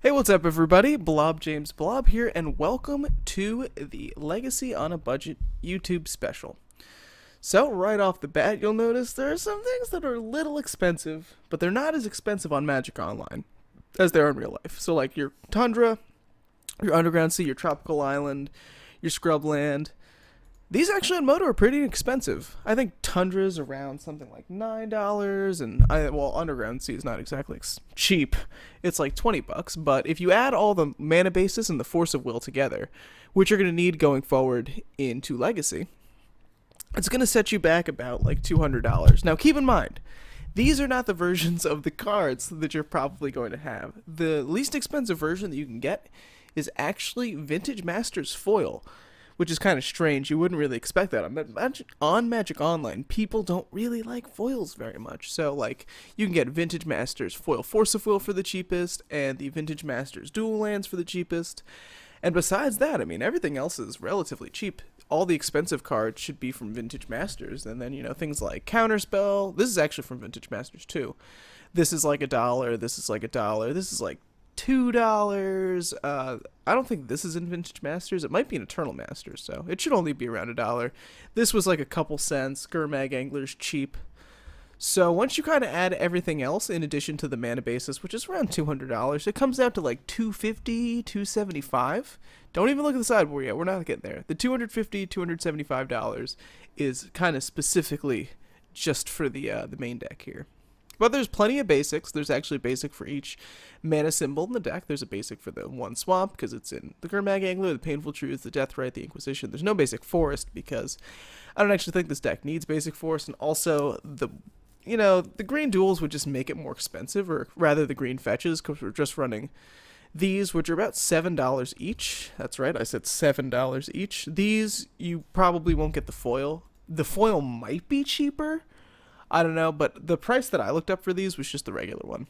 Hey, what's up, everybody? Blob James Blob here, and welcome to the Legacy on a Budget YouTube special. So, right off the bat, you'll notice there are some things that are a little expensive, but they're not as expensive on Magic Online as they are in real life. So, like your Tundra, your Underground Sea, your Tropical Island, your Scrubland. These actually on Moto are pretty expensive. I think Tundra's around something like $9, and Underground Sea is not exactly cheap. It's like $20, but if you add all the mana bases and the Force of Will together, which you're going to need going forward into Legacy, it's going to set you back about like $200. Now, keep in mind, these are not the versions of the cards that you're probably going to have. The least expensive version that you can get is actually Vintage Masters Foil, which is kind of strange. You wouldn't really expect that. On Magic Online, people don't really like foils very much. So, like, you can get Vintage Masters Foil Force of Will for the cheapest, and the Vintage Masters Dual Lands for the cheapest. And besides that, I mean, everything else is relatively cheap. All the expensive cards should be from Vintage Masters. And then, things like Counterspell. This is actually from Vintage Masters, too. This is like $1. This is like $1. This is like $2. I don't think this is in Vintage Masters. It might be in Eternal Masters, so it should only be around $1. This was like a couple cents. Gurmag Angler's cheap. So once you kind of add everything else in addition to the mana basis, which is around $200, it comes out to like $250, $275. Don't even look at the sideboard yet. We're not getting there. The $250, $275 is kind of specifically just for the main deck here. But there's plenty of basics. There's actually a basic for each mana symbol in the deck. There's a basic for the one swamp because it's in the Gurmag Angler, the Painful Truth, the Deathrite, the Inquisition. There's no basic forest because I don't actually think this deck needs basic forest. And also the green duels would just make it more expensive, or rather the green fetches, because we're just running these, which are about $7 each. That's right, I said $7 each. These, you probably won't get the foil. The foil might be cheaper. I don't know, but the price that I looked up for these was just the regular one.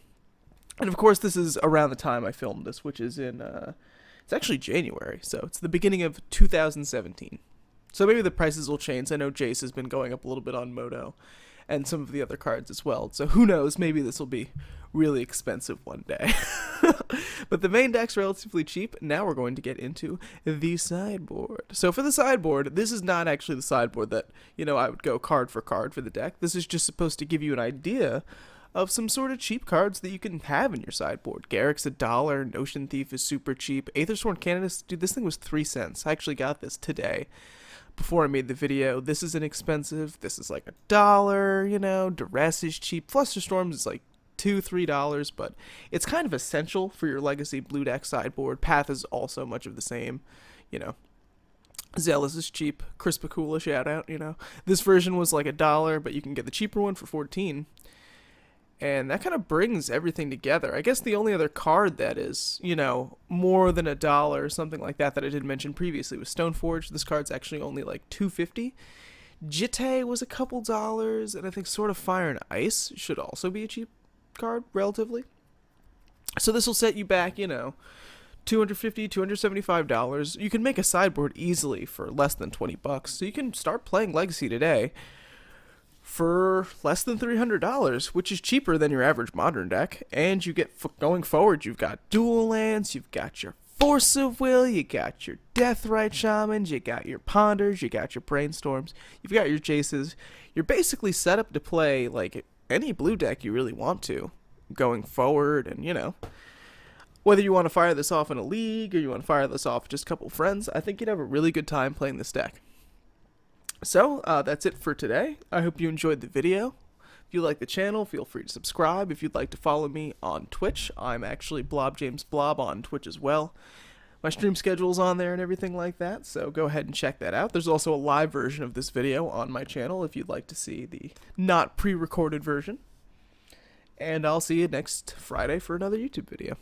And of course, this is around the time I filmed this, which is in, it's actually January, so it's the beginning of 2017. So maybe the prices will change. I know Jace has been going up a little bit on Moto, and some of the other cards as well. So who knows, maybe this will be really expensive one day. But the main deck's relatively cheap. Now we're going to get into the sideboard. So for the sideboard, this is not actually the sideboard that, I would go card for the deck. This is just supposed to give you an idea of some sort of cheap cards that you can have in your sideboard. Garruk's $1, Notion Thief is super cheap. Aethersworn Canonist, dude, this thing was 3 cents. I actually got this today before I made the video. This is inexpensive. This is like $1, Duress is cheap. Flusterstorms is like $2-3, but it's kind of essential for your Legacy blue deck sideboard. Path is also much of the same, Zealous is cheap. Crispicula, shout out, This version was like $1, but you can get the cheaper one for 14. And that kind of brings everything together. I guess the only other card that is, more than $1 or something like that I didn't mention previously was Stoneforge. This card's actually only like $2.50. Jitte was a couple dollars, and I think Sword of Fire and Ice should also be a cheap card, relatively. So this will set you back, $250, $275. You can make a sideboard easily for less than $20. So you can start playing Legacy today for less than $300, which is cheaper than your average modern deck. And you get, going forward, you've got dual lands, you've got your Force of Will, you got your Deathrite Shamans, you got your Ponders, you got your Brainstorms, you've got your Jaces. You're basically set up to play like any blue deck you really want to going forward. And whether you want to fire this off in a league or you want to fire this off with just a couple friends, I think you'd have a really good time playing this deck. So that's it for today. I hope you enjoyed the video. If you like the channel, feel free to subscribe. If you'd like to follow me on Twitch, I'm actually Blob James Blob on Twitch as well. My stream schedule's on there and everything like that, so go ahead and check that out. There's also a live version of this video on my channel if you'd like to see the not pre-recorded version. And I'll see you next Friday for another YouTube video.